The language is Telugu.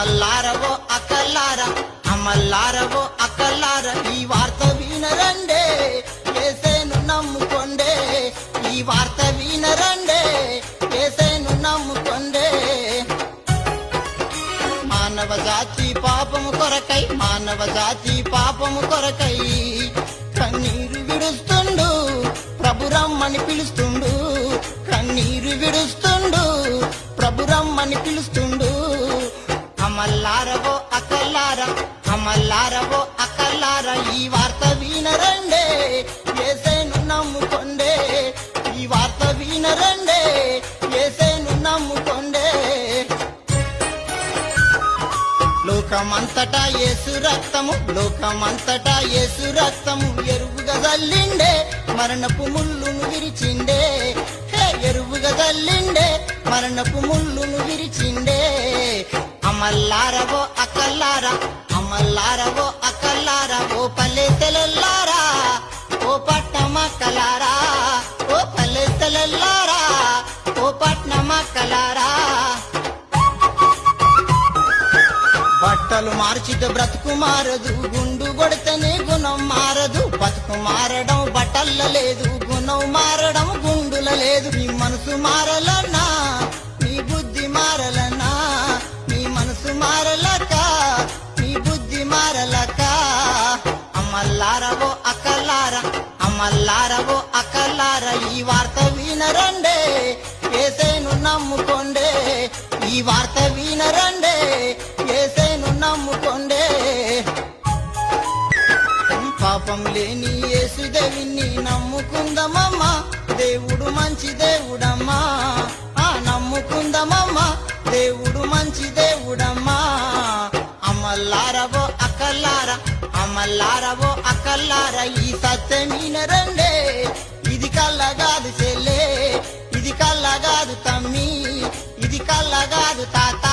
అమ్మల్లారవో అక్కల్లారా, అమ్మల్లారవో అక్కల్లారా, ఈ వార్త వినరండే, యేసేను నమ్ముకొండే. ఈ వార్త వినరండే, యేసేను నమ్ముకొండే. మానవ జాతి పాపము కొరకై, మానవ జాతి పాపము కొరకై కన్నీరు విడుస్తుండు, ప్రభు రమ్మని పిలుస్తుండు. కన్నీరు విడుస్తుండు, ప్రభు రమ్మని పిలుస్తుండు. అమల్లారవో అక్కల్లారా, అమల్లారవో అక్కల్లారా, ఈ వార్త వినరండే, యేసేను నమ్ముకొండే. ఈ వార్త వినరండే, యేసేను నమ్ముకొండే. లోకమంతటా యేసు రక్తము, లోకమంతటా యేసు రక్తము ఎరువుగా జల్లిండే, మరణపు ముళ్ళును విరిచిండే. హే ఎరువుగా జల్లిండే, మరణపు ముళ్ళును విరిచిండే. అమల్లారవో అక్కల్లారా, అమల్లారవో అక్కల్లారా, ఓ పల్లె తెలల్లారా, ఓ పట్నమక్కలారా, ఓ పల్లె తెలల్లారా, ఓ పట్నమక్కలారా. బట్టలు మార్చితే బ్రతుకు మారదు, గుండు కొడితేనే గుణం మారదు. బతుకు మారడం బట్టల్ల లేదు, గుణం మారడం గుండుల లేదు. నీ మనసు మారలన్నా, నీ బుద్ధి మారలన్నా, నీ మనసు మారలక, నీ బుద్ధి మారలక. అమ్మల్లారవో అక్కల్లారా, అమ్మల్లారవో అక్కల్లారా, ఈ వార్త వినరండే, యేసేను నమ్ముకొండే. ఈ వార్త వినరండే, యేసేను నమ్ముకొండే. పాపం లేని యేసుదేవుని నమ్ముకుందమమ్మా, దేవుడు మంచి దేవుడమ్మా. నమ్ముకుందమమ్మా, దేవుడు మంచి దేవుడమ్మా. అమ్మల్లారవో అక్కల్లారా, అమ్మల్లారవో అక్కల్లారా, ఈ సత్యమీనరండే, ఇది కళ్ళగాదు చెల్లే, ఇది కళ్ళగాదు తమ్మి, ఇది కళ్ళగాదు తాత.